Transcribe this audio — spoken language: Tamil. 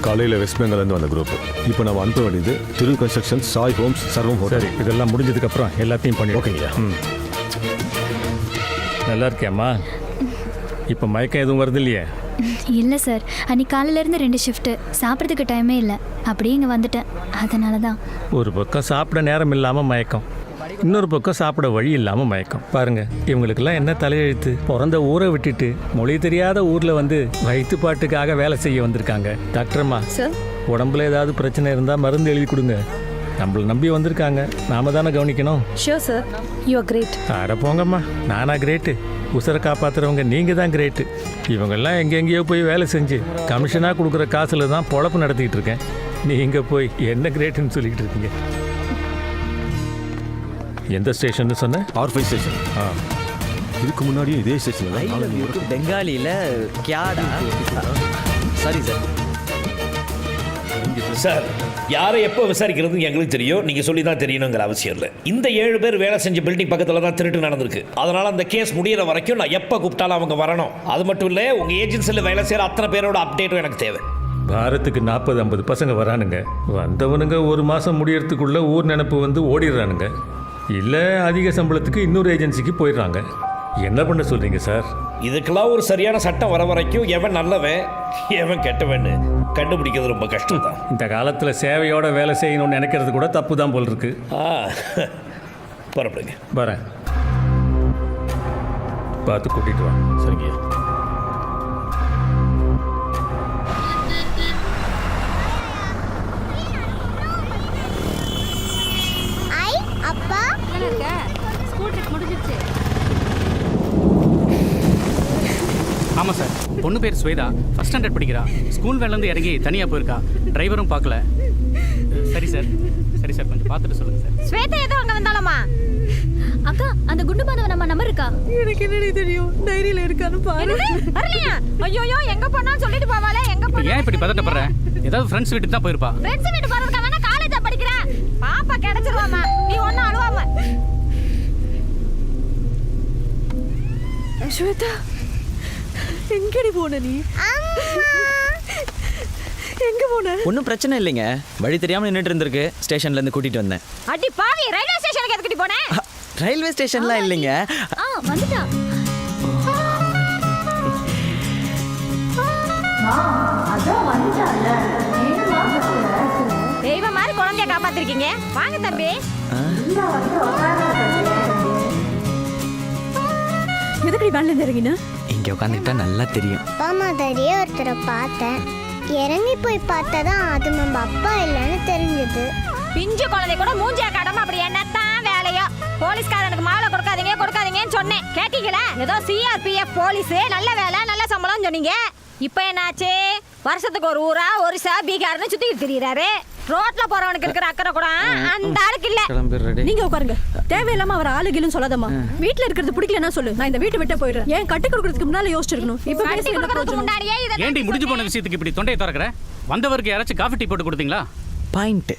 காலையில் வெஸ்ட் பெங்கால்லேருந்து வந்த குரூப். இப்போ நம்ம அனுப்ப வேண்டியது திரு கன்ஸ்ட்ரக்ஷன், சாய் ஹோம்ஸ், சர்வம் ஹோட்டல். சரி, இதெல்லாம் முடிஞ்சதுக்கப்புறம் எல்லாத்தையும் பண்ணி ஓகேங்கய்யா. நல்லா இருக்கியாம்மா? இப்போ மயக்கம் எதுவும் வருது இல்லையே? இல்லை சார், அன்றைக்கி காலையிலேருந்து 2 ஷிஃப்ட்டு, சாப்பிட்றதுக்கு டைமே இல்லை. அப்படியே இங்கே வந்துட்டேன். அதனால தான். ஒரு பக்கம் சாப்பிட நேரம் இல்லாமல் மயக்கம், இன்னொரு பக்கம் சாப்பிட வழி இல்லாமல் மயக்கம். பாருங்க, இவங்களுக்கெல்லாம் என்ன தலையெழுத்து? பிறந்த ஊரை விட்டுட்டு மொழி தெரியாத ஊரில் வந்து வயிற்றுப்பாட்டுக்காக வேலை செய்ய வந்திருக்காங்க. டாக்டர்மா, உடம்புல ஏதாவது பிரச்சனை இருந்தால் மருந்து எழுதி கொடுங்க. நம்மளை நம்பி வந்திருக்காங்க, நாம தானே கவனிக்கணும். Sure sir, you are great. அட போங்கம்மா, நானா கிரேட்டு? உசரை காப்பாற்றுறவங்க நீங்கள் தான் கிரேட்டு. இவங்கெல்லாம் எங்கெங்கேயோ போய் வேலை செஞ்சு கமிஷனாக கொடுக்குற காசில் தான் பொழப்பு நடத்திக்கிட்டு இருக்கேன். நீங்கள் போய் என்ன கிரேட்டுன்னு சொல்லிக்கிட்டு இருக்கீங்க. எந்த ஸ்டேஷன் சொன்ன? R5 station. இதுக்கு முன்னாடியும் இதே ஸ்டேஷன். பெங்காலியில் கியாடா? Sorry sir. சார், யாரை எப்போ விசாரிக்கிறது எங்களுக்கு தெரியும், நீங்கள் சொல்லி தான் தெரியணுங்கிற அவசியம் இல்லை. இந்த 7 பேர் வேலை செஞ்ச பில்டிங் பக்கத்தில் தான் திருட்டு நடந்திருக்கு. அதனால் அந்த கேஸ் முடிகிற வரைக்கும் நான் எப்போ கூப்பிட்டாலும் அவங்க வரணும். அது மட்டும் இல்லை, உங்கள் ஏஜென்சியில் வேலை செய்கிற அத்தனை பேரோட அப்டேட்டும் எனக்கு தேவை. வாரத்துக்கு 40-50 பசங்க வரானுங்க. வந்தவனுங்க ஒரு மாதம் முடியறதுக்குள்ளே ஊர் நினப்பு வந்து ஓடிடுறானுங்க. இல்லை அதிக சம்பளத்துக்கு இன்னொரு ஏஜென்சிக்கு போயிடுறாங்க. என்ன பண்ண சொல்கிறீங்க சார்? இதுக்கெல்லாம் ஒரு சரியான சட்டம் வர வரைக்கும் எவன் நல்லவன் எவன் கெட்டவன்னு கண்டுபிடிக்கிறது ரொம்ப கஷ்டம் தான். இந்த காலத்தில் சேவையோட வேலை செய்யணும்னு நினைக்கிறது கூட தப்பு தான் போல் இருக்கு. புறப்படுங்க. வரேன், பார்த்து கூட்டிகிட்டு வா. சரிங்க. அப்பா ஸ்கூல் ட்ரிப் முடிஞ்சிருச்சு. ஆமாம் சார், பொண்ணு பேர் ஸ்வேதா, ஃபஸ்ட் ஸ்டாண்டர்ட் படிக்கிறா. ஸ்கூல் வேன்லேருந்து இறங்கி தனியாக போயிருக்கா, டிரைவரும் பார்க்கல. சரி சார், சரி சார், கொஞ்சம் பார்த்துட்டு சொல்லுங்கள் சார். ஸ்வேதா ஏதோ அங்கே வந்தாலுமா? அக்கா, அந்த குண்டு மாதவ நம்ம நம்பர் இருக்கா? எனக்கு என்னடி தெரியும், டைரியில் இருக்கான்னு பாரு. வரலையா? ஐயோ, எங்க போனாலும் சொல்லிட்டு போவாளே. எங்க இப்போ ஏன் இப்படி பதட்டப்படுற? ஏதாவது ஃப்ரெண்ட்ஸ் வீட்டுக்கு தான் போயிருப்பா. ஃப்ரெண்ட்ஸ் வீட்டு போறதுக்கு வேணா காலேஜா படிக்கிறேன். பாப்பா கிடைச்சிருவாமா, நீ ஒன்றும் அழுவாம. ஸ்வேதா, எங்கடி போன நீ? எங்க போன? ஒன்றும் பிரச்சனை இல்லைங்க, வழி தெரியாமல் நின்றுட்டு இருந்திருக்கு, ஸ்டேஷன்லேருந்து கூட்டிகிட்டு வந்தேன். அடி பாவி, ரயில்வே ஸ்டேஷனுக்கு எதுக்கிட்டு போனேன்? ரயில்வே ஸ்டேஷன்லாம் இல்லைங்க. வந்துட்டா. தெய்வம் மாதிரி குழந்தைய காப்பாத்திருக்கீங்க. வாங்க தம்பி. எதுக்கு வேன்ல இறங்கினா? இங்கே உட்காந்துக்கிட்டா நல்லா தெரியும். அப்பா மாதிரியே ஒருத்தரை பார்த்தேன். இறங்கி போய் பார்த்ததான் அது நம்ம அப்பா இல்லைன்னு தெரிஞ்சது. பிஞ்சு குழந்தை கூட மூஞ்சியா கடமை, அப்படி என்னத்தான் வேலையோ. போலீஸ்காரனுக்கு மாலை கொடுக்காதீங்கன்னு சொன்னேன், கேட்டீங்களா? ஏதோ CRPF போலீஸ், நல்ல வேலை நல்ல சம்பளம் சொன்னீங்க. இப்போ என்னாச்சு? வருஷத்துக்கு ஒரு ஊரா ஒரிசா பீகார்னு சுத்திக்கிட்டு திரியிறாரு. ரோட்ல போறவனுக்கு இருக்கிற அக்கறை கூட அந்த ஆளுக்கு இல்ல. நீங்க உட்காருங்க, தேவையில்லாம அவர் ஆளுகிலும் சொல்லாதம்மா. வீட்டுல இருக்கிறது பிடிக்கலன்னா சொல்லு, நான் இந்த வீட்டை விட்டு போயிடுறேன். ஏன் கட்டி கொடுக்கறதுக்கு முன்னால யோசிச்சிருக்கணும். இப்ப கட்டி கொடுக்கறதுக்கு முன்னாடியே ஏண்டி முடிஞ்சு போன விஷயத்துக்கு இப்படி தொண்டையை திறக்கிற? வந்தவருக்கு யாராச்சும் காஃபி டீ போட்டு கொடுத்தீங்களா? பாயிண்ட்